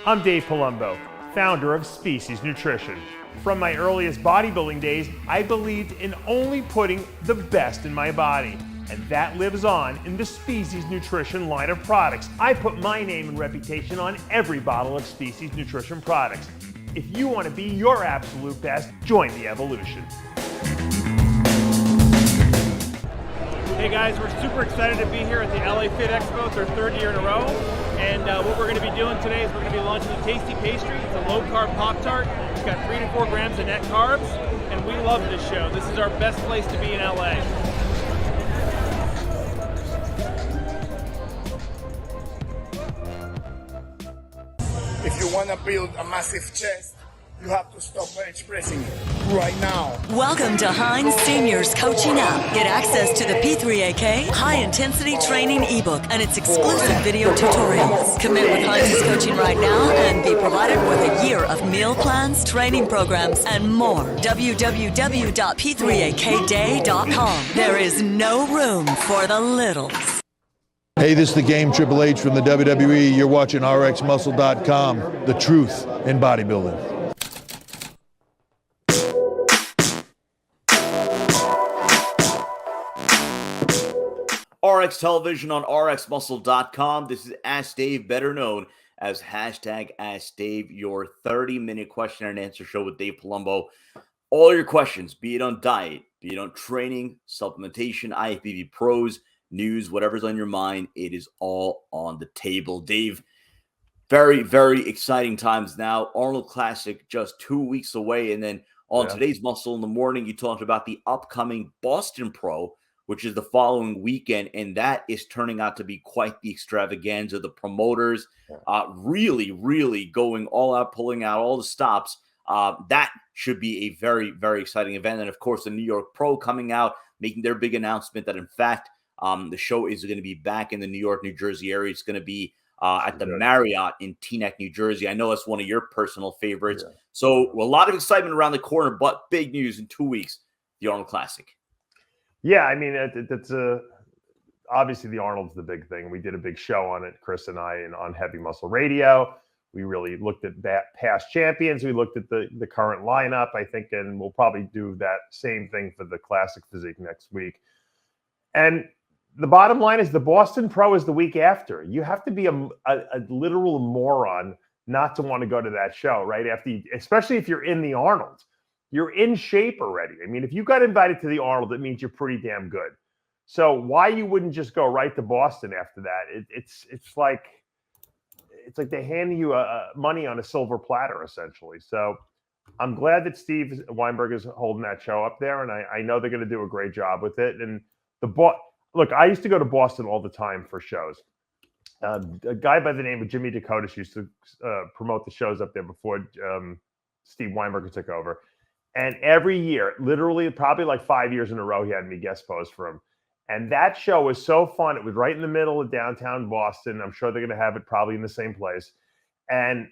I'm Dave Palumbo, founder of Species Nutrition. From my earliest bodybuilding days, I believed in only putting the best in my body. And that lives on in the Species Nutrition line of products. I put my name and reputation on every bottle of Species Nutrition products. If you want to be your absolute best, join the evolution. Hey guys, we're super excited to be here at the LA Fit Expo. It's our third year in a row. And what we're going to be doing today is we're going to be launching the Tasty Pastry. It's a low-carb Pop-Tart. It's got 3 to 4 grams of net carbs. And we love this show. This is our best place to be in LA. If you want to build a massive chest, you have to stop bench pressing right now. Welcome to Heinz Senior's Coaching App. Get access to the P3AK High Intensity Training ebook and its exclusive video tutorials. Commit with Heinz's coaching right now and be provided with a year of meal plans, training programs, and more. www.p3akday.com. There is no room for the littles. Hey, this is the Game Triple H from the WWE. You're watching RxMuscle.com, the truth in bodybuilding. RX Television on RxMuscle.com. This is Ask Dave, better known as hashtag Ask Dave, your 30-minute question and answer show with Dave Palumbo. All your questions, be it on diet, be it on training, supplementation, IFBB pros, news, whatever's on your mind, it is all on the table. Dave, very, very exciting times now. Arnold Classic just 2 weeks away. And then on today's Muscle in the Morning, you talked about the upcoming Boston Pro, which is the following weekend, and that is turning out to be quite the extravaganza. The promoters really, really going all out, pulling out all the stops. That should be a very, very exciting event. And, of course, the New York Pro coming out, making their big announcement that, in fact, the show is going to be back in the New York, New Jersey area. It's going to be at the Marriott in Teaneck, New Jersey. I know that's one of your personal favorites. Yeah. So a lot of excitement around the corner, but big news in 2 weeks, the Arnold Classic. Yeah, I mean, it's obviously the Arnold's the big thing. We did a big show on it, Chris and I, on Heavy Muscle Radio. We really looked at past champions. We looked at the current lineup, I think, and we'll probably do that same thing for the Classic Physique next week. And the bottom line is the Boston Pro is the week after. You have to be a literal moron not to want to go to that show, right? Especially if you're in the Arnold. You're in shape already. I mean, if you got invited to the Arnold, it means you're pretty damn good. So why you wouldn't just go right to Boston after that? It's like they hand you money on a silver platter, essentially. So I'm glad that Steve Weinberg is holding that show up there, and I know they're going to do a great job with it. And look, I used to go to Boston all the time for shows. A guy by the name of Jimmy Dakotas used to promote the shows up there before Steve Weinberg took over. And every year, literally probably like 5 years in a row, he had me guest post for him. And that show was so fun. It was right in the middle of downtown Boston. I'm sure they're going to have it probably in the same place. And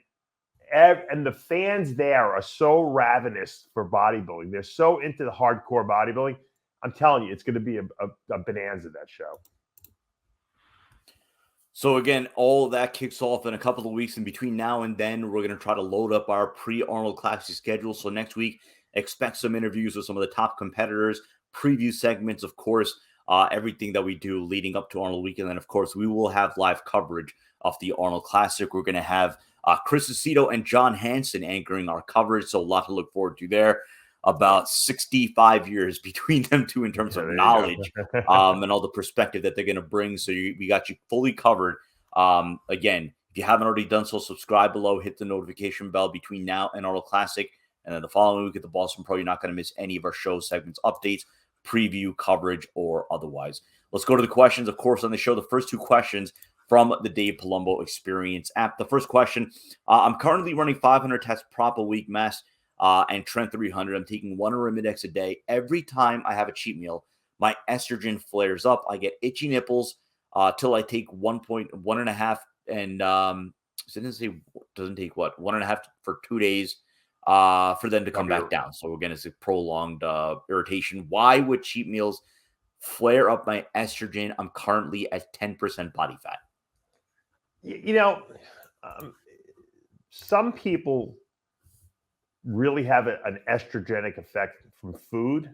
the fans there are so ravenous for bodybuilding. They're so into the hardcore bodybuilding. I'm telling you, it's going to be a bonanza, that show. So again, all of that kicks off in a couple of weeks. And between now and then, we're going to try to load up our pre-Arnold Classic schedule. So next week, expect some interviews with some of the top competitors, preview segments, of course, everything that we do leading up to Arnold weekend. And of course, we will have live coverage of the Arnold Classic. We're going to have Chris Aceto and John Hansen anchoring our coverage. So a lot to look forward to there. About 65 years between them two in terms of knowledge and all the perspective that they're going to bring. So we got you fully covered. Again, if you haven't already done so, subscribe below, hit the notification bell between now and Arnold Classic. And then the following week at the Boston Pro, you're not going to miss any of our show segments, updates, preview, coverage, or otherwise. Let's go to the questions. Of course, on the show, the first 2 questions from the Dave Palumbo Experience app. The first question, I'm currently running 500 tests prop a week, mast and tren 300. I'm taking 1 arimidex a day. Every time I have a cheat meal, my estrogen flares up. I get itchy nipples till I take 1.5 and so it doesn't take what 1.5 for 2 days for them to come back down. So we're going to see prolonged irritation. Why would cheat meals flare up my estrogen? I'm currently at 10% body fat. some people really have an estrogenic effect from food.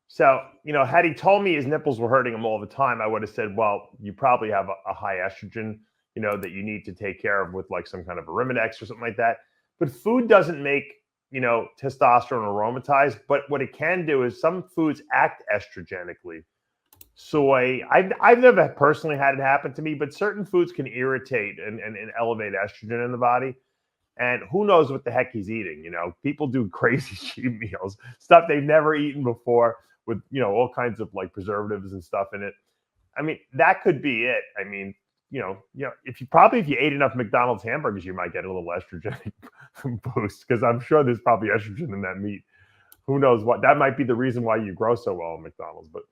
So, had he told me his nipples were hurting him all the time, I would have said, well, you probably have a high estrogen, that you need to take care of with like some kind of arimidex or something like that. But food doesn't make, testosterone aromatize. But what it can do is some foods act estrogenically. Soy, I've never personally had it happen to me, but certain foods can irritate and elevate estrogen in the body. And who knows what the heck he's eating? People do crazy cheat meals, stuff they've never eaten before with, all kinds of like preservatives and stuff in it. I mean, that could be it. I mean, if you ate enough McDonald's hamburgers, you might get a little estrogenic boost, because I'm sure there's probably estrogen in that meat. Who knows what? That might be the reason why you grow so well at McDonald's. But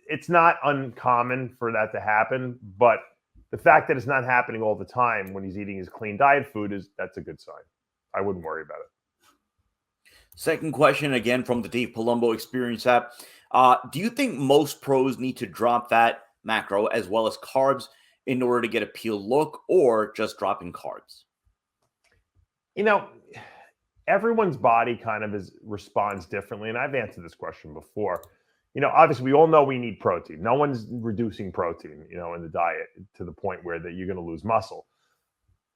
it's not uncommon for that to happen. But the fact that it's not happening all the time when he's eating his clean diet food that's a good sign. I wouldn't worry about it. Second question, again from the Dave Palumbo Experience app. Do you think most pros need to drop fat, macro, as well as carbs in order to get a peel look, or just dropping carbs? Everyone's body kind of responds differently. And I've answered this question before. Obviously we all know we need protein. No one's reducing protein, in the diet to the point where that you're going to lose muscle.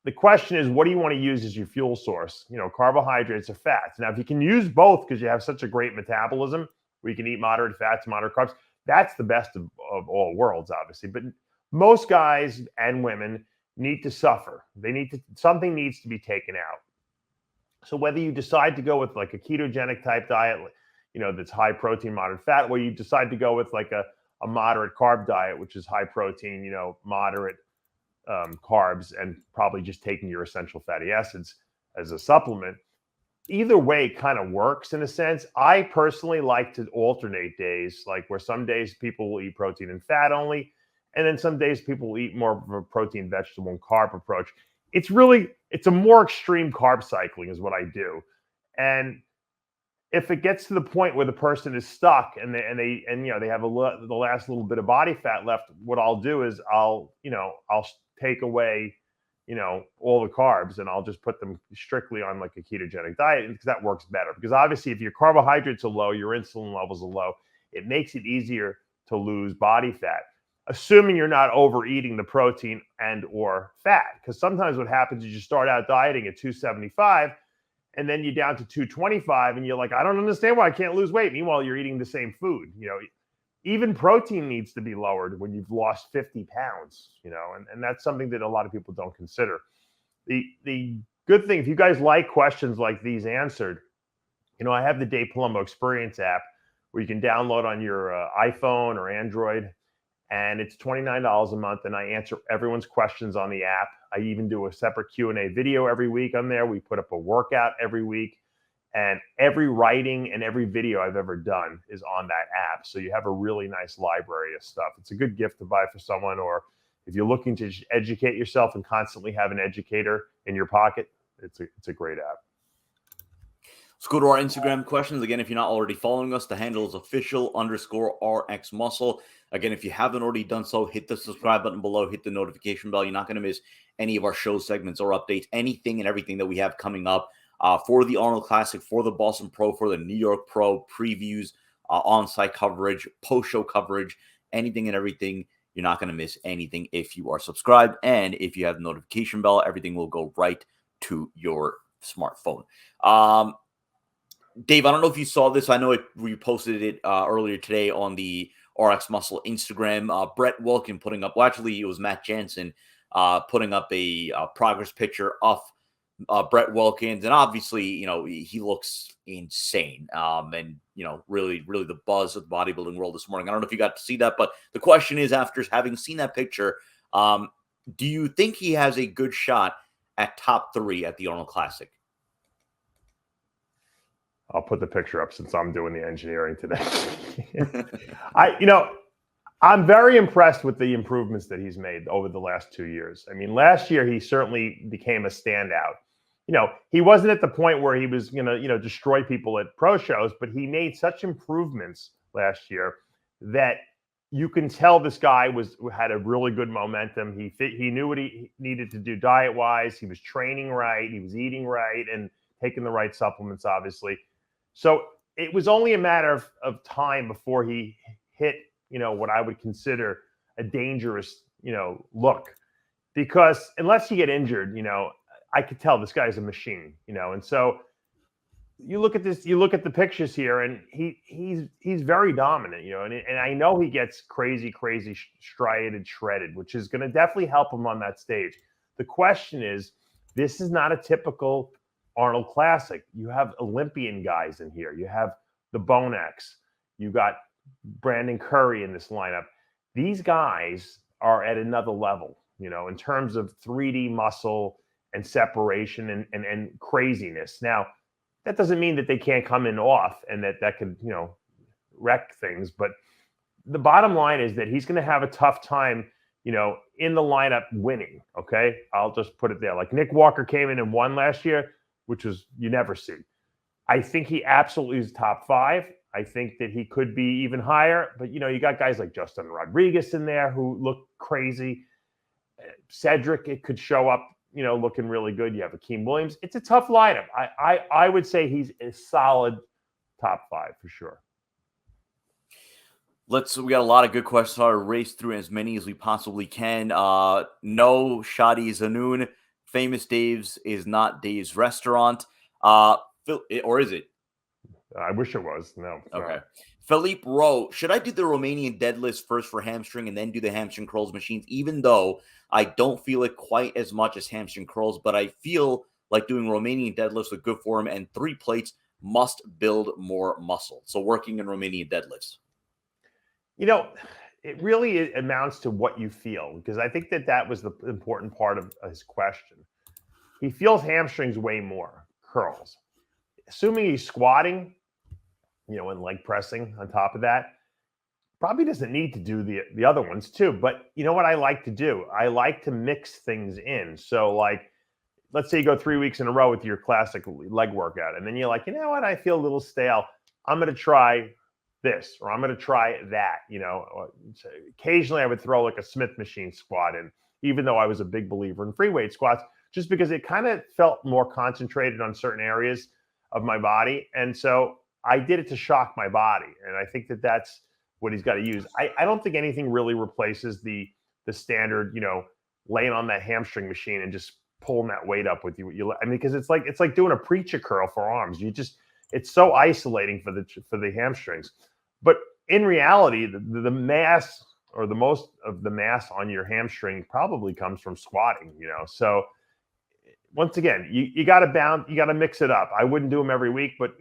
The question is, what do you want to use as your fuel source? Carbohydrates or fats. Now, if you can use both because you have such a great metabolism, where you can eat moderate fats, moderate carbs, that's the best of all worlds, obviously. But most guys and women need to suffer. Something needs to be taken out. So whether you decide to go with like a ketogenic type diet, that's high protein, moderate fat, or you decide to go with like a moderate carb diet, which is high protein, moderate carbs, and probably just taking your essential fatty acids as a supplement. Either way kind of works in a sense. I personally like to alternate days, like where some days people will eat protein and fat only, and then some days people will eat more of a protein, vegetable, and carb approach. It's a more extreme carb cycling is what I do. And if it gets to the point where the person is stuck and they have the last little bit of body fat left, what I'll do is I'll take away, all the carbs, and I'll just put them strictly on like a ketogenic diet, because that works better. Because obviously if your carbohydrates are low, your insulin levels are low, it makes it easier to lose body fat, assuming you're not overeating the protein and or fat. Because sometimes what happens is you start out dieting at 275, and then you're down to 225, and you're like, I don't understand why I can't lose weight. Meanwhile, you're eating the same food. Even protein needs to be lowered when you've lost 50 pounds, and that's something that a lot of people don't consider. The good thing, if you guys like questions like these answered, I have the Dave Palumbo Experience app where you can download on your iPhone or Android, and it's $29 a month, and I answer everyone's questions on the app. I even do a separate Q&A video every week on there. We put up a workout every week, and every writing and every video I've ever done is on that app. So you have a really nice library of stuff. It's a good gift to buy for someone, or if you're looking to educate yourself and constantly have an educator in your pocket, it's a great app. Let's go to our Instagram questions. Again, if you're not already following us, the handle is official_RxMuscle. Again, if you haven't already done so, hit the subscribe button below, hit the notification bell. You're not going to miss any of our show segments or updates, anything and everything that we have coming up for the Arnold Classic, for the Boston Pro, for the New York Pro, previews, on-site coverage, post-show coverage, anything and everything. You're not going to miss anything if you are subscribed. And if you have the notification bell, everything will go right to your smartphone. Dave, I don't know if you saw this. I know we posted it earlier today on the RxMuscle Instagram. Brett Wilkin putting up, well, actually, it was Matt Jansen putting up a progress picture of Brett Wilkins. And obviously, he looks insane. And, really, really the buzz of the bodybuilding world this morning. I don't know if you got to see that, but the question is, after having seen that picture, do you think he has a good shot at top 3 at the Arnold Classic? I'll put the picture up since I'm doing the engineering today. I'm very impressed with the improvements that he's made over the last 2 years. I mean, last year he certainly became a standout. He wasn't at the point where he was going to, destroy people at pro shows, but he made such improvements last year that you can tell this guy had a really good momentum. He knew what he needed to do diet wise. He was training right. He was eating right and taking the right supplements, obviously. So it was only a matter of time before he hit, what I would consider a dangerous, look, because unless you get injured, I could tell this guy's a machine, and so you look at the pictures here, and he's very dominant, and I know he gets crazy striated, shredded, which is going to definitely help him on that stage. The question is, this is not a typical Arnold Classic. You have Olympian guys in here. You have the Bone X. You got Brandon Curry in this lineup. These guys are at another level, in terms of 3D muscle and separation and craziness. Now, that doesn't mean that they can't come in off and that could, wreck things. But the bottom line is that he's going to have a tough time, in the lineup winning. Okay. I'll just put it there. Like Nick Walker came in and won last year, which was you never see. I think he absolutely is top 5. I think that he could be even higher. But, you got guys like Justin Rodriguez in there who look crazy. Cedric, it could show up, looking really good. You have Akeem Williams. It's a tough lineup. I would say he's a solid top 5 for sure. We got a lot of good questions. I'll race through as many as we possibly can. No Shadi Zanoon. Famous Dave's is not Dave's restaurant. Or is it? I wish it was. No. Okay. No. Philippe Rowe, should I do the Romanian deadlifts first for hamstring and then do the hamstring curls machines, even though I don't feel it quite as much as hamstring curls, but I feel like doing Romanian deadlifts with good form and 3 plates must build more muscle. So working in Romanian deadlifts. It really amounts to what you feel, because I think that was the important part of his question. He feels hamstrings way more, curls. Assuming he's squatting, and leg pressing on top of that, probably doesn't need to do the other ones too. But you know what I like to do? I like to mix things in. So like, let's say you go 3 weeks in a row with your classic leg workout, and then you're like, you know what? I feel a little stale. I'm going to try this, or I'm going to try that. Occasionally I would throw like a Smith machine squat in, even though I was a big believer in free weight squats, just because it kind of felt more concentrated on certain areas of my body. And so I did it to shock my body. And I think that that's what he's got to use. I don't think anything really replaces the standard, laying on that hamstring machine and just pulling that weight up with you. Because it's like doing a preacher curl for arms. It's so isolating for the hamstrings. But in reality, the mass, or the most of the mass on your hamstring probably comes from squatting, So once again, you got to mix it up. I wouldn't do them every week, but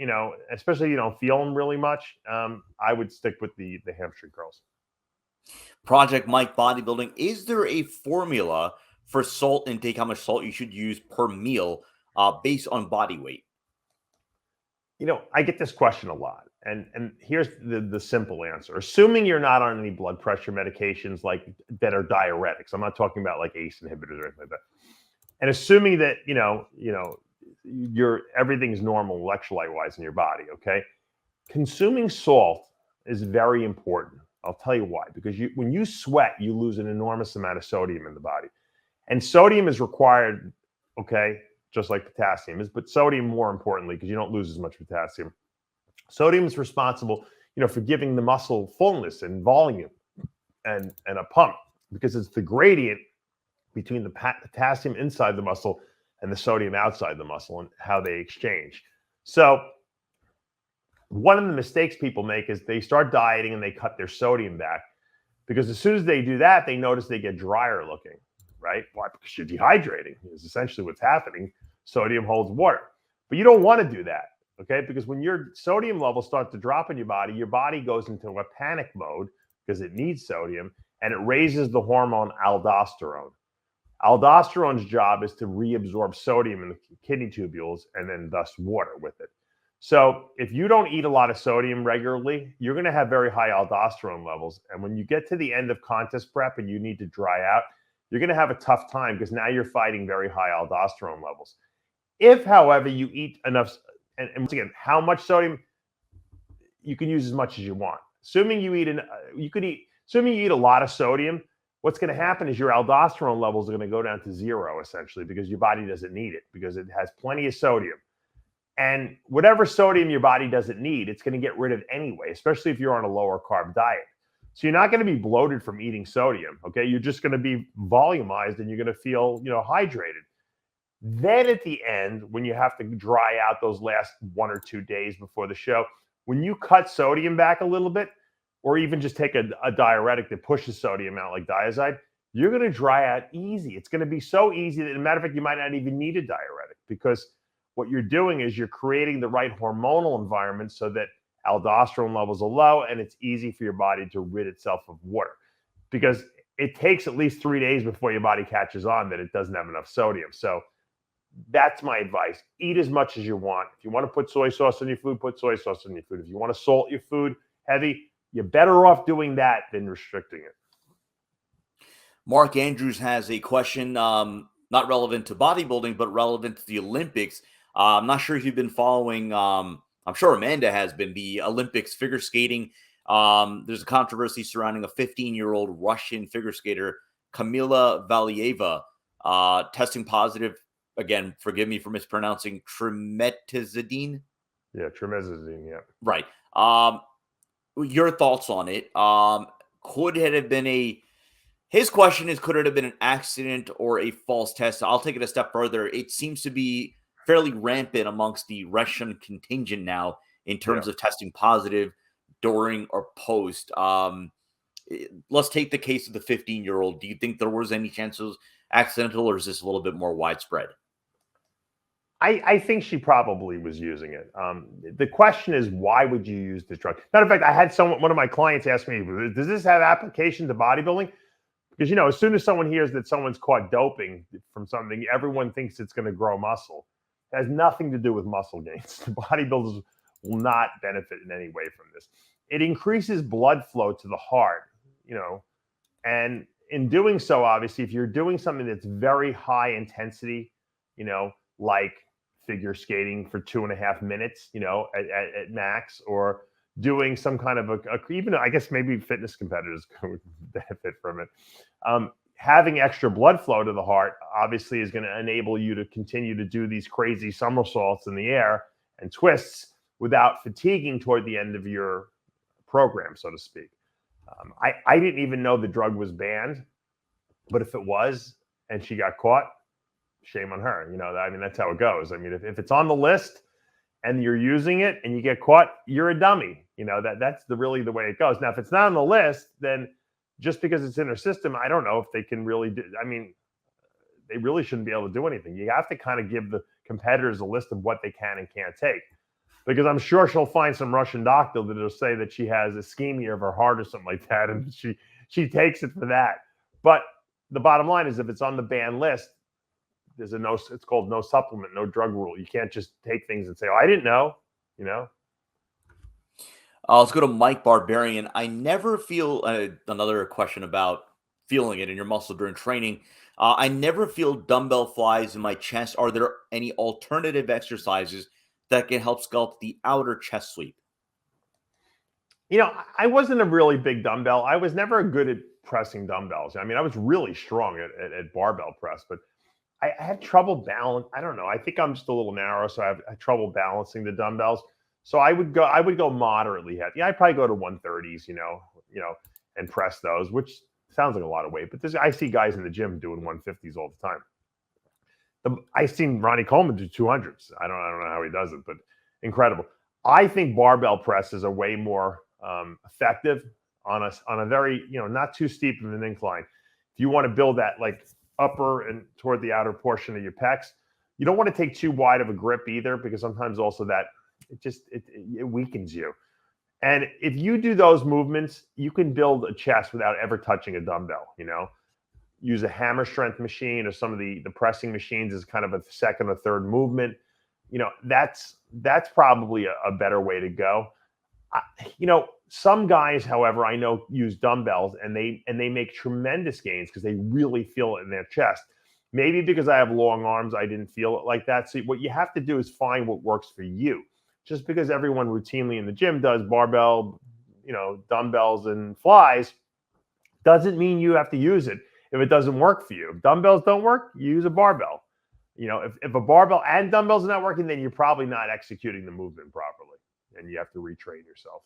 especially if you don't feel them really much, I would stick with the hamstring curls. Project Mike Bodybuilding. Is there a formula for salt intake, how much salt you should use per meal based on body weight? I get this question a lot. And here's the simple answer. Assuming you're not on any blood pressure medications that are diuretics. I'm not talking about like ACE inhibitors or anything like that. And assuming that, everything's normal electrolyte wise in your body. Okay. Consuming salt is very important. I'll tell you why. Because when you sweat, you lose an enormous amount of sodium in the body. And sodium is required, okay, just like potassium is, but sodium more importantly, because you don't lose as much potassium. Sodium is responsible, for giving the muscle fullness and volume and a pump, because it's the gradient between the potassium inside the muscle and the sodium outside the muscle and how they exchange. So one of the mistakes people make is they start dieting and they cut their sodium back, because as soon as they do that, they notice they get drier looking, right? Why? Because you're dehydrating is essentially what's happening. Sodium holds water, but you don't want to do that, okay? Because when your sodium levels start to drop in your body goes into a panic mode because it needs sodium, and it raises the hormone aldosterone. Aldosterone's job is to reabsorb sodium in the kidney tubules and then thus water with it. So if you don't eat a lot of sodium regularly, you're going to have very high aldosterone levels. And when you get to the end of contest prep and you need to dry out, you're going to have a tough time, because now you're fighting very high aldosterone levels. If, however, you eat enough, and once again, how much sodium, you can use as much as you want. Assuming you eat, Assuming you eat a lot of sodium, what's going to happen is your aldosterone levels are going to go down to 0 essentially, because your body doesn't need it, because it has plenty of sodium. And whatever sodium your body doesn't need, it's going to get rid of anyway, especially if you're on a lower carb diet. So you're not going to be bloated from eating sodium, okay? You're just going to be volumized and you're going to feel, hydrated. Then at the end, when you have to dry out those last 1 or 2 days before the show, when you cut sodium back a little bit, or even just take a diuretic that pushes sodium out like Diazide, you're going to dry out easy. It's going to be so easy that, as a matter of fact, you might not even need a diuretic, because what you're doing is you're creating the right hormonal environment so that aldosterone levels are low and it's easy for your body to rid itself of water, because it takes at least 3 days before your body catches on that it doesn't have enough sodium. So that's my advice. Eat as much as you want. If you want to put soy sauce in your food, put soy sauce in your food. If you want to salt your food heavy, you're better off doing that than restricting it. Mark Andrews has a question, not relevant to bodybuilding, but relevant to the Olympics. I'm not sure if you've been following, I'm sure Amanda has been, the Olympics figure skating. There's a controversy surrounding a 15-year-old Russian figure skater, Kamila Valieva, testing positive. Again, forgive me for mispronouncing, trimetazidine. Yeah, trimetazidine, yeah. Right. Your thoughts on it? Could it have been his question is, could it have been an accident or a false test? I'll take it a step further. It seems to be fairly rampant amongst the Russian contingent now in terms of testing positive during or post. Let's take the case of the 15-year-old. Do you think there was any chance it was accidental, or is this a little bit more widespread? I think she probably was using it. The question is, why would you use this drug? Matter of fact, I had one of my clients ask me, does this have application to bodybuilding? Because, as soon as someone hears that someone's caught doping from something, everyone thinks it's going to grow muscle. It has nothing to do with muscle gains. The bodybuilders will not benefit in any way from this. It increases blood flow to the heart, and in doing so, obviously, if you're doing something that's very high intensity, like figure skating for 2.5 minutes, at max, or doing some kind of even, I guess maybe fitness competitors could benefit from it. Having extra blood flow to the heart obviously is going to enable you to continue to do these crazy somersaults in the air and twists without fatiguing toward the end of your program, so to speak. I didn't even know the drug was banned, but if it was and she got caught, shame on her. That's how it goes. If it's on the list and you're using it and you get caught, you're a dummy. That's really the way it goes. Now, if it's not on the list, then just because it's in her system, I don't know if they can really do. They really shouldn't be able to do anything. You have to kind of give the competitors a list of what they can and can't take, because I'm sure she'll find some Russian doctor that'll say that she has ischemia of her heart or something like that, and she takes it for that. But the bottom line is, if it's on the ban list, there's it's called no supplement, no drug rule. You can't just take things and say, "Oh, I didn't know," Let's go to Mike Barbarian. I never feel another question about feeling it in your muscle during training. I never feel dumbbell flies in my chest. Are there any alternative exercises that can help sculpt the outer chest sweep? I wasn't a really big dumbbell. I was never good at pressing dumbbells. I was really strong at barbell press, but I had trouble balance. I don't know. I think I'm just a little narrow, so I have trouble balancing the dumbbells. So I would go moderately heavy. I'd probably go to 130s, and press those, which sounds like a lot of weight. But I see guys in the gym doing 150s all the time. I've seen Ronnie Coleman do 200s. I don't know how he does it, but incredible. I think barbell presses are way more effective on a very, not too steep of an incline. If you want to build that like upper and toward the outer portion of your pecs, you don't want to take too wide of a grip either, because sometimes also that it weakens you. And if you do those movements, you can build a chest without ever touching a dumbbell. Use a hammer strength machine or some of the pressing machines as kind of a second or third movement. That's probably a better way to go. Some guys, however, I know use dumbbells and they make tremendous gains because they really feel it in their chest. Maybe because I have long arms, I didn't feel it like that. So what you have to do is find what works for you. Just because everyone routinely in the gym does barbell, dumbbells and flies, Doesn't mean you have to use it if it doesn't work for you. If dumbbells don't work, you use a barbell. If a barbell and dumbbells are not working, then you're probably not executing the movement properly, and you have to retrain yourself.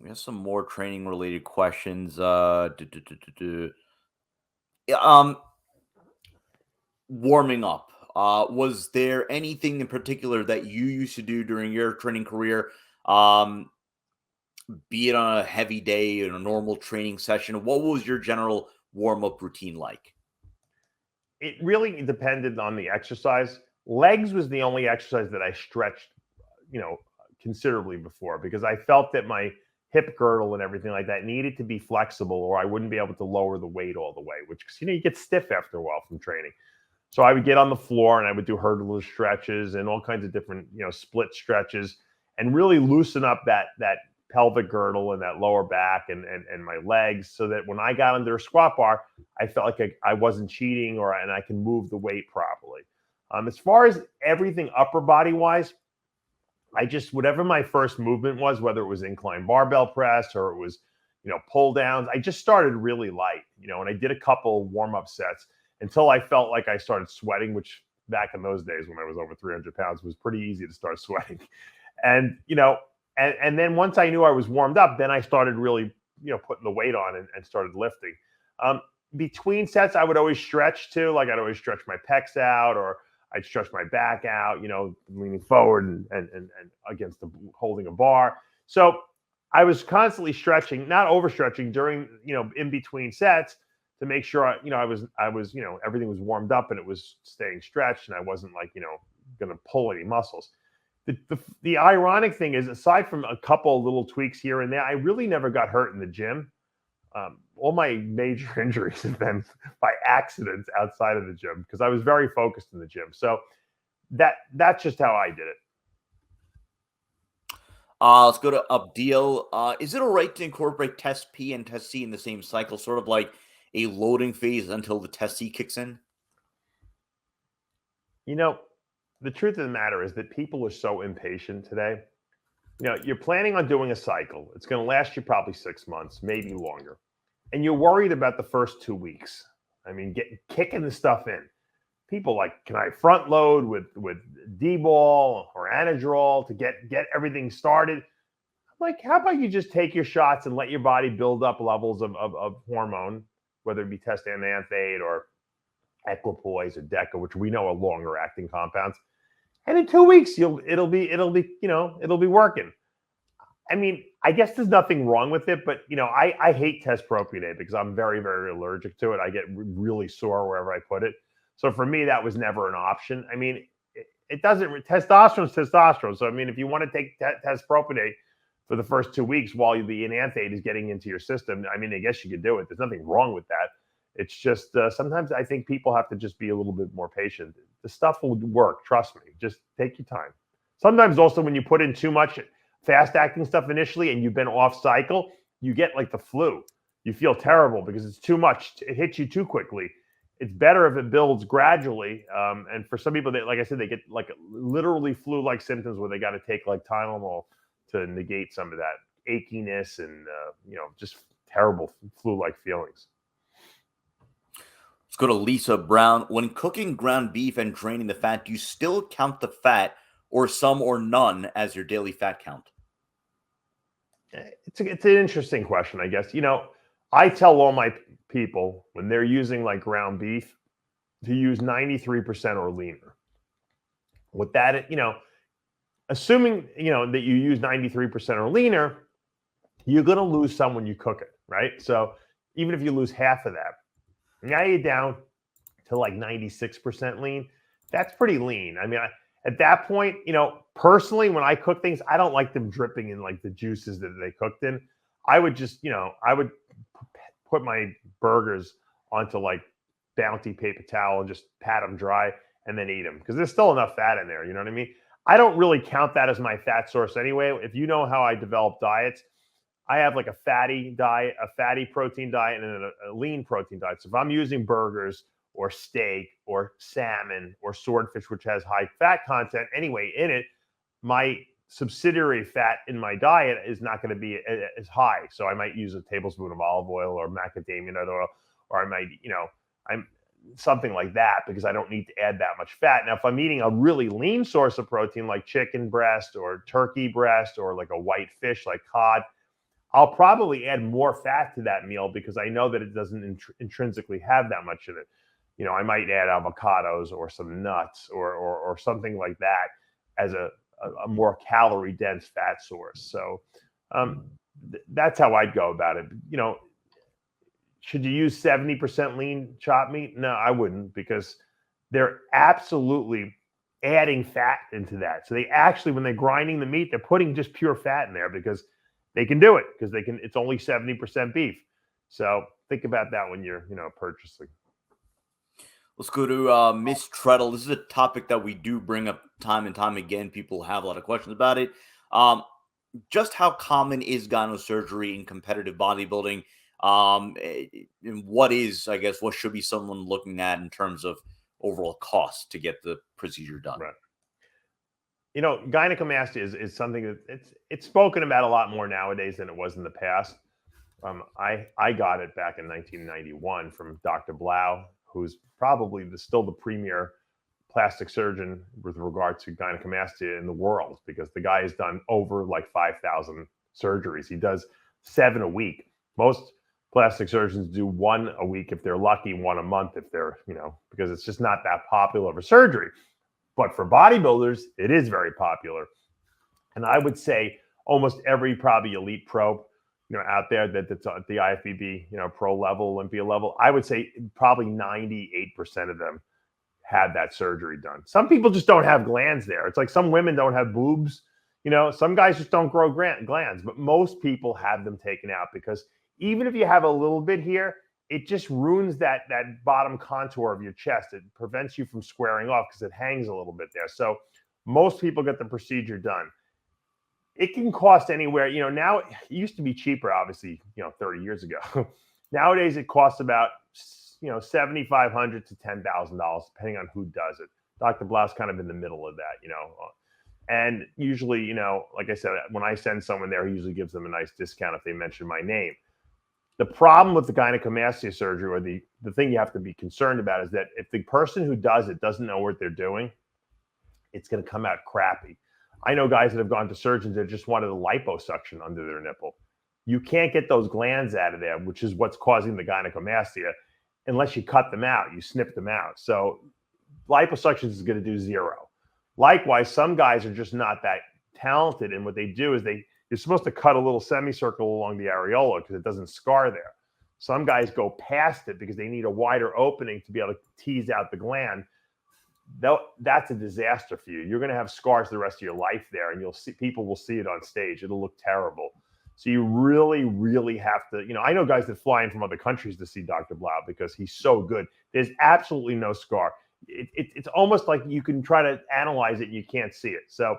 We have some more training related questions. Warming up. Was there anything in particular that you used to do during your training career? Be it on a heavy day in a normal training session, what was your general warm-up routine like? It really depended on the exercise. Legs was the only exercise that I stretched, considerably before, because I felt that my hip girdle and everything like that needed to be flexible, or I wouldn't be able to lower the weight all the way, which, you get stiff after a while from training. So I would get on the floor and I would do hurdle stretches and all kinds of different, split stretches, and really loosen up that pelvic girdle and that lower back and my legs, so that when I got under a squat bar, I felt like I wasn't cheating, and I can move the weight properly. As far as everything upper body wise, whatever my first movement was, whether it was incline barbell press or it was, pull downs, I just started really light, and I did a couple warm up sets until I felt like I started sweating, which back in those days when I was over 300 pounds was pretty easy to start sweating. And, and then once I knew I was warmed up, then I started really, putting the weight on and started lifting. Between sets, I would always stretch too. Like I'd always stretch my pecs out, or I'd stretch my back out, leaning forward and against holding a bar. So I was constantly stretching, not overstretching during, in between sets, to make sure I was everything was warmed up and it was staying stretched, and I wasn't going to pull any muscles. The ironic thing is, aside from a couple of little tweaks here and there, I really never got hurt in the gym. All my major injuries have been by accidents outside of the gym, because I was very focused in the gym. So that's just how I did it. Let's go to Abdil. Is it all right to incorporate test P and test C in the same cycle, sort of like a loading phase until the test C kicks in? The truth of the matter is that people are so impatient today. You're planning on doing a cycle. It's going to last you probably 6 months, maybe longer. And you're worried about the first 2 weeks. I mean, kicking the stuff in. People can I front load with D-ball or anadrol to get everything started? I'm like, how about you just take your shots and let your body build up levels of hormone, whether it be testosterone or equipoise or DECA, which we know are longer acting compounds. And in 2 weeks, it'll be working. I mean, I guess there's nothing wrong with it, but I hate test propionate because I'm very, very allergic to it. I get really sore wherever I put it. So for me, that was never an option. I mean, testosterone's testosterone. So I mean, if you want to take test propionate for the first 2 weeks while the enanthate is getting into your system, I mean, I guess you could do it. There's nothing wrong with that. It's just sometimes I think people have to just be a little bit more patient. The stuff will work. Trust me. Just take your time. Sometimes also when you put in too much fast-acting stuff initially and you've been off cycle, you get like the flu. You feel terrible because it's too much. It hits you too quickly. It's better if it builds gradually. And for some people, like I said, they get like literally flu-like symptoms where they got to take like Tylenol to negate some of that achiness and just terrible flu-like feelings. Let's go to Lisa Brown. When cooking ground beef and draining the fat, do you still count the fat, or some or none, as your daily fat count? It's an interesting question, I guess. I tell all my people when they're using like ground beef to use 93% or leaner. With that, assuming, that you use 93% or leaner, you're going to lose some when you cook it, right? So even if you lose half of that, now you're down to like 96% lean. That's pretty lean. I mean, at that point, personally, when I cook things, I don't like them dripping in like the juices that they cooked in. I would just, I would put my burgers onto like Bounty paper towel and just pat them dry and then eat them, because there's still enough fat in there. You know what I mean? I don't really count that as my fat source anyway. If you know how I develop diets, I have like a fatty diet, a fatty protein diet, and a lean protein diet. So if I'm using burgers or steak or salmon or swordfish, which has high fat content anyway in it, my subsidiary fat in my diet is not going to be as high. So I might use a tablespoon of olive oil or macadamia nut oil, or I might, I'm something like that, because I don't need to add that much fat. Now, if I'm eating a really lean source of protein like chicken breast or turkey breast or like a white fish like cod, I'll probably add more fat to that meal because I know that it doesn't intrinsically have that much in it. I might add avocados or some nuts or something like that as a more calorie dense fat source. So that's how I'd go about it. Should you use 70% lean chopped meat? No, I wouldn't, because they're absolutely adding fat into that. So they actually, when they're grinding the meat, they're putting just pure fat in there because they can do it, because it's only 70% beef. So think about that when you're, purchasing. Let's go to Miss Treadle. This is a topic that we do bring up time and time again. People have a lot of questions about it. Just how common is gyno surgery in competitive bodybuilding? And what should be someone looking at in terms of overall cost to get the procedure done? Right. Gynecomastia is something that it's spoken about a lot more nowadays than it was in the past. I got it back in 1991 from Dr. Blau, who's probably still the premier plastic surgeon with regard to gynecomastia in the world, because the guy has done over like 5,000 surgeries. He does 7 a week. Most plastic surgeons do 1 a week if they're lucky, 1 a month if they're, because it's just not that popular of a surgery. But for bodybuilders, it is very popular. And I would say almost every probably elite pro, out there that's at the IFBB, pro level, Olympia level, I would say probably 98% of them had that surgery done. Some people just don't have glands there. It's like some women don't have boobs. Some guys just don't grow glands, but most people have them taken out, because even if you have a little bit here, it just ruins that bottom contour of your chest. It prevents you from squaring off because it hangs a little bit there. So most people get the procedure done. It can cost anywhere, now it used to be cheaper, obviously, 30 years ago. Nowadays, it costs about, $7,500 to $10,000, depending on who does it. Dr. Blau's kind of in the middle of that, And usually, like I said, when I send someone there, he usually gives them a nice discount if they mention my name. The problem with the gynecomastia surgery, or the thing you have to be concerned about, is that if the person who does it doesn't know what they're doing, it's going to come out crappy. I know guys that have gone to surgeons that just wanted a liposuction under their nipple. You can't get those glands out of there, which is what's causing the gynecomastia, unless you cut them out, you snip them out. So liposuction is going to do 0. Likewise, some guys are just not that talented, and what they do is you're supposed to cut a little semicircle along the areola because it doesn't scar there. Some guys go past it because they need a wider opening to be able to tease out the gland. That's a disaster for you. You're going to have scars the rest of your life there, and people will see it on stage. It'll look terrible. So you really, really have to, I know guys that fly in from other countries to see Dr. Blau because he's so good. There's absolutely no scar. It's almost like you can try to analyze it and you can't see it. So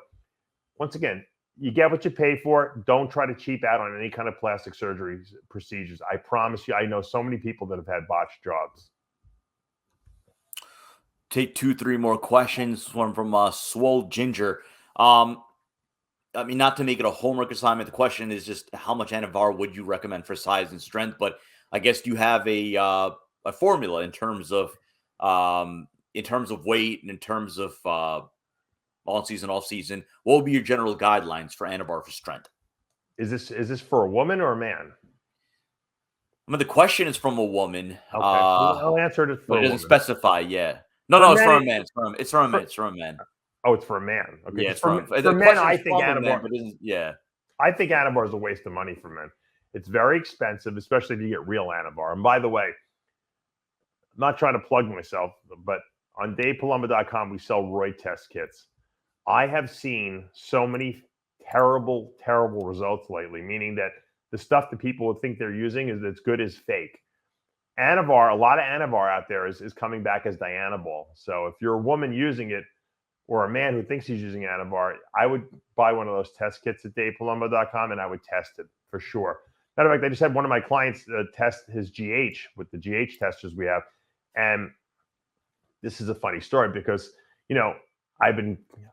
once again, you get what you pay for. Don't try to cheap out on any kind of plastic surgery procedures. I promise you, I know so many people that have had botched jobs. Take 2-3 more questions. One from Swole Ginger. Not to make it a homework assignment, the question is just how much anavar would you recommend for size and strength? But I guess you have a formula in terms of weight and in terms of on season, off season. What would be your general guidelines for anavar for strength? Is this for a woman or a man? The question is from a woman. Okay, I'll answer it for a woman. It doesn't specify. Yeah. No, it's for a man. It's for a man. Oh, it's for a man. Okay. Yeah, it's for men. I think anavar. Yeah. I think anavar is a waste of money for men. It's very expensive, especially if you get real anavar. And by the way, I'm not trying to plug myself, but on DavePalumbo.com, we sell Roy test kits. I have seen so many terrible, terrible results lately, meaning that the stuff that people would think they're using is as good as fake. Anavar, a lot of anavar out there is coming back as Dianabol. So if you're a woman using it, or a man who thinks he's using anavar, I would buy one of those test kits at DavePalumbo.com and I would test it for sure. Matter of fact, I just had one of my clients test his GH with the GH testers we have. And this is a funny story because, I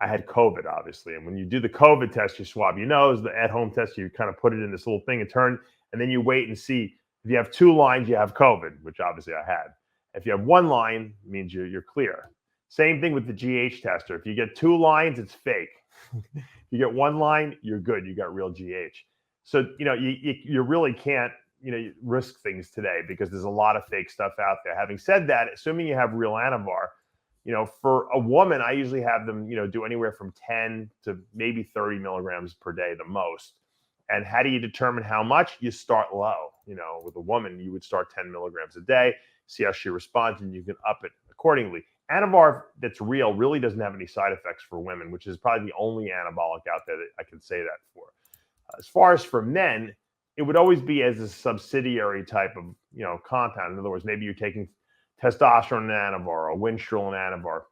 had COVID, obviously. And when you do the COVID test, you swab your nose. The at-home test, you kind of put it in this little thing and turn, and then you wait and see. If you have 2 lines, you have COVID, which obviously I had. If you have 1 line, it means you're clear. Same thing with the GH tester. If you get 2 lines, it's fake. If you get 1 line, you're good. You got real GH. So, you really can't, risk things today because there's a lot of fake stuff out there. Having said that, assuming you have real anavar, for a woman, I usually have them, do anywhere from 10 to maybe 30 milligrams per day, the most. And how do you determine how much? You start low. With a woman, you would start 10 milligrams a day, see how she responds, and you can up it accordingly. Anavar that's real really doesn't have any side effects for women, which is probably the only anabolic out there that I can say that for. As far as for men, it would always be as a subsidiary type of, compound. In other words, maybe you're taking testosterone and anavar or winstrol and anavar.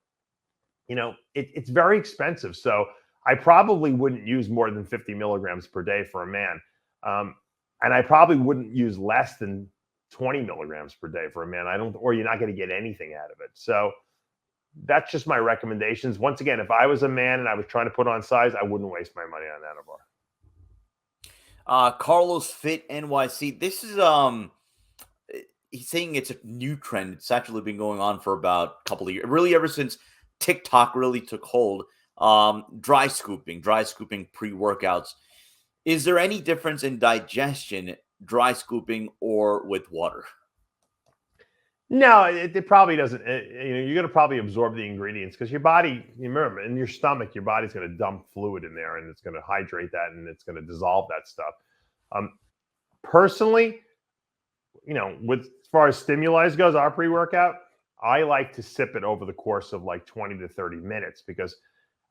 It's very expensive. So I probably wouldn't use more than 50 milligrams per day for a man. And I probably wouldn't use less than 20 milligrams per day for a man. Or you're not going to get anything out of it. So that's just my recommendations. Once again, if I was a man and I was trying to put on size, I wouldn't waste my money on anavar. Carlos Fit NYC. This is he's saying it's a new trend. It's actually been going on for about a couple of years, really ever since TikTok really took hold. Dry scooping pre-workouts. Is there any difference in digestion, dry scooping or with water? No, it probably doesn't. You're going to probably absorb the ingredients because your body, remember, in your stomach, your body's going to dump fluid in there and it's going to hydrate that and it's going to dissolve that stuff. Personally, as far as stimuli goes, our pre-workout, I like to sip it over the course of like 20 to 30 minutes because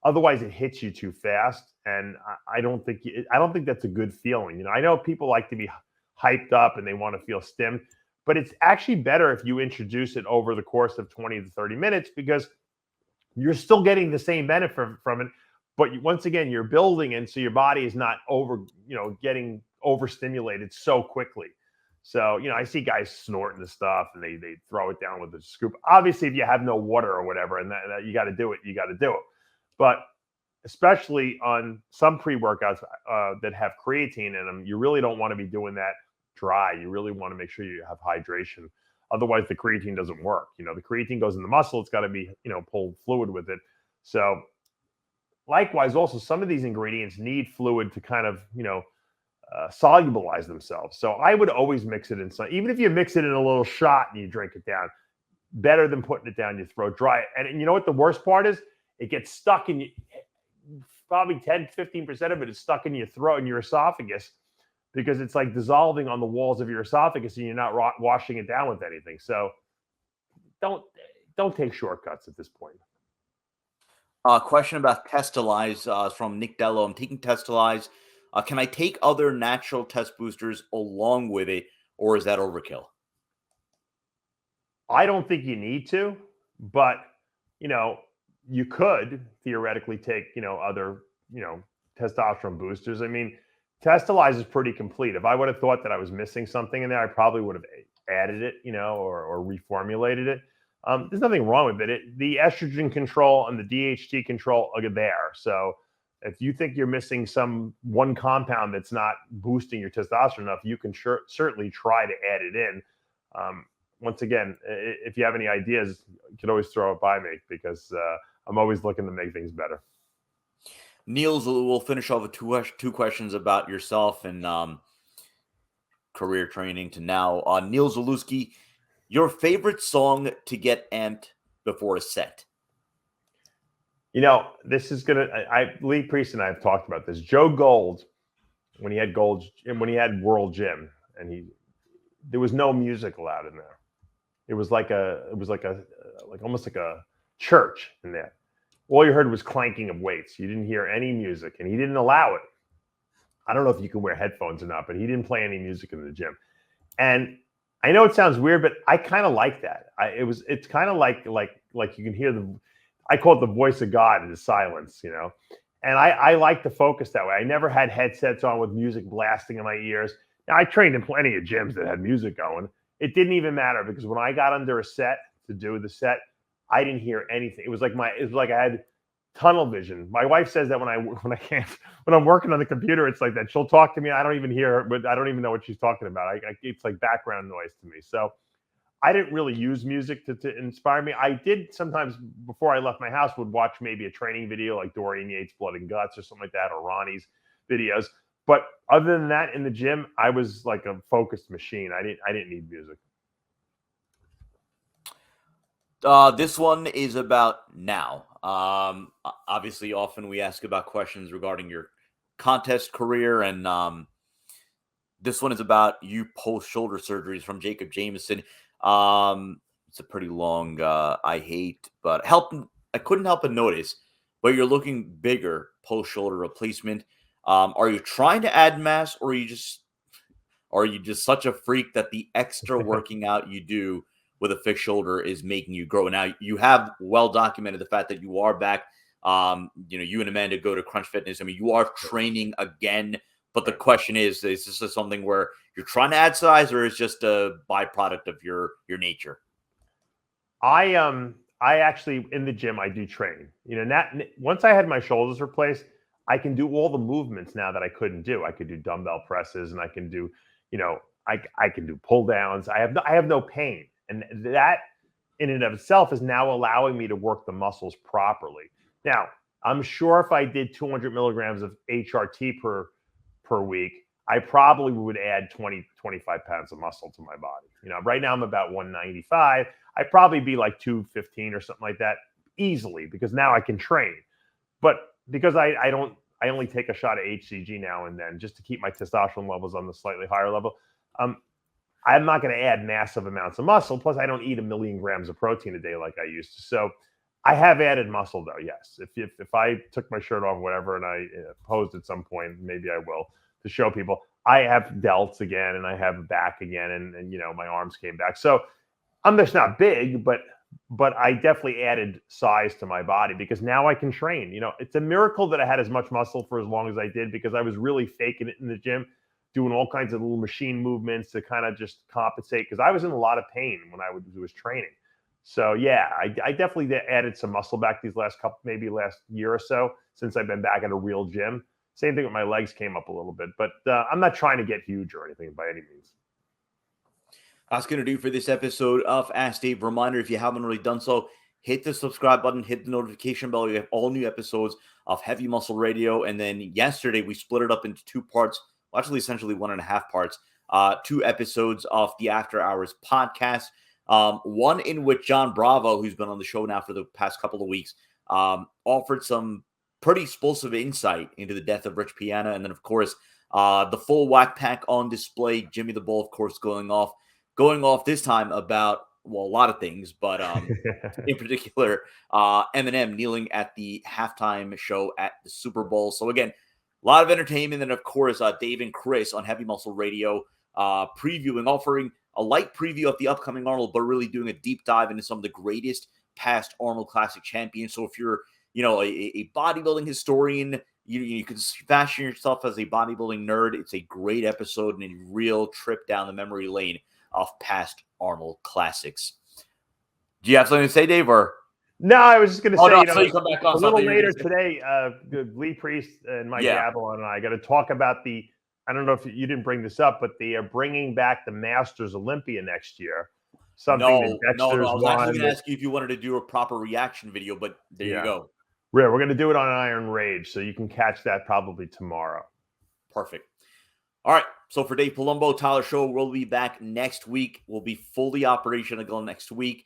otherwise it hits you too fast. And I don't think that's a good feeling. I know people like to be hyped up and they want to feel stimmed. But it's actually better if you introduce it over the course of 20 to 30 minutes because you're still getting the same benefit from it. But once again, you're building, and so your body is not getting overstimulated so quickly. So, I see guys snorting the stuff and they throw it down with a scoop. Obviously, if you have no water or whatever, and that you got to do it, you got to do it. But especially on some pre-workouts that have creatine in them, you really don't want to be doing that dry. You really want to make sure you have hydration. Otherwise, the creatine doesn't work. The creatine goes in the muscle. It's got to be, pulled fluid with it. So likewise, also, some of these ingredients need fluid to kind of, solubilize themselves. So I would always mix it in some, even if you mix it in a little shot and you drink it down, better than putting it down your throat dry. And you know what the worst part is? It gets stuck in you. Probably 10-15% of it is stuck in your throat and your esophagus, because it's like dissolving on the walls of your esophagus and you're not washing it down with anything. So don't take shortcuts at this point. Question about testolyze from Nick Dello. I'm taking testolyze. Can I take other natural test boosters along with it, or is that overkill? I don't think you need to, but you could theoretically take other testosterone boosters. I mean, testolyze is pretty complete. If I would have thought that I was missing something in there, I probably would have added it, or reformulated it. There's nothing wrong with it. The estrogen control and the DHT control are there. So if you think you're missing one compound that's not boosting your testosterone enough, you can certainly try to add it in. Once again, if you have any ideas, you can always throw it by me because I'm always looking to make things better. Niels, we'll finish off with two questions about yourself and career training to now. Niels Zaluski, your favorite song to get amped before a set? This is Lee Priest and I have talked about this. Joe Gold, when he had World Gym, and there was no music allowed in there. It was like almost like a church in there. All you heard was clanking of weights. You didn't hear any music, and he didn't allow it. I don't know if you can wear headphones or not, but he didn't play any music in the gym. And I know it sounds weird, but I kind of like that. It's kind of like you can hear I call it the voice of God in the silence, And I like to focus that way. I never had headsets on with music blasting in my ears. Now, I trained in plenty of gyms that had music going. It didn't even matter because when I got under a set to do the set, I didn't hear anything. It was like I had tunnel vision. My wife says that when I'm working on the computer, it's like that. She'll talk to me. I don't even hear her, but I don't even know what she's talking about. It's like background noise to me. So I didn't really use music to inspire me. I did sometimes before I left my house would watch maybe a training video like Dorian Yates' Blood and Guts or something like that, or Ronnie's videos. But other than that, in the gym, I was like a focused machine. I didn't need music. This one is about now. Obviously, often we ask about questions regarding your contest career, and this one is about you post shoulder surgeries from Jacob Jameson. It's a pretty long I hate, but I couldn't help but notice, but you're looking bigger post shoulder replacement. Are you trying to add mass, or are you just such a freak that the extra working out you do with a fixed shoulder is making you grow? Now, you have well documented the fact that you are back. You and Amanda go to Crunch Fitness. I mean, you are training again. But the question is this something where you're trying to add size, or is just a byproduct of your nature? I actually, in the gym, I do train. Once I had my shoulders replaced, I can do all the movements now that I couldn't do. I could do dumbbell presses, and I can do, I can do pull downs. I have no pain. And that in and of itself is now allowing me to work the muscles properly. Now, I'm sure if I did 200 milligrams of HRT per week, I probably would add 20, 25 pounds of muscle to my body. Right now I'm about 195. I'd probably be like 215 or something like that easily, because now I can train. But because I only take a shot of HCG now and then just to keep my testosterone levels on the slightly higher level. I'm not going to add massive amounts of muscle. Plus, I don't eat 1 million grams of protein a day like I used to. So I have added muscle, though, yes. If I took my shirt off, whatever, and I posed at some point, maybe I will, to show people, I have delts again, and I have back again, and my arms came back. So I'm just not big, but I definitely added size to my body, because now I can train. It's a miracle that I had as much muscle for as long as I did, because I was really faking it in the gym, doing all kinds of little machine movements to kind of just compensate, because I was in a lot of pain when I was training. So yeah, I definitely added some muscle back these last year or so, since I've been back at a real gym. Same thing with my legs, came up a little bit, but I'm not trying to get huge or anything by any means. That's going to do for this episode of Ask Dave. Reminder, if you haven't already done so, hit the subscribe button, hit the notification bell. You have all new episodes of Heavy Muscle Radio. And then yesterday, we split it up into 2 parts. Well, actually, essentially 1.5 parts. 2 episodes of the After Hours podcast. One in which John Bravo, who's been on the show now for the past couple of weeks, offered some pretty explosive insight into the death of Rich Piana. And then, of course, the full whack pack on display. Jimmy the Bull, of course, going off this time about, well, a lot of things, but in particular, Eminem kneeling at the halftime show at the Super Bowl. So again, a lot of entertainment. And of course, Dave and Chris on Heavy Muscle Radio offering a light preview of the upcoming Arnold, but really doing a deep dive into some of the greatest past Arnold Classic champions. So if you're, a bodybuilding historian, you can fashion yourself as a bodybuilding nerd, it's a great episode and a real trip down the memory lane of past Arnold classics. Do you have something to say, Dave? Or no, I was just going to say, so you come back on a little later today, Lee Priest and Mike Gavelon and I got to talk about I don't know if you didn't bring this up, but they are bringing back the Masters Olympia next year. No. I was actually going to ask you if you wanted to do a proper reaction video, but there you go. We're going to do it on Iron Rage, so you can catch that probably tomorrow. Perfect. All right. So for Dave Palumbo, Tyler Show, we'll be back next week. We'll be fully operational next week.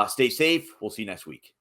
Stay safe. We'll see you next week.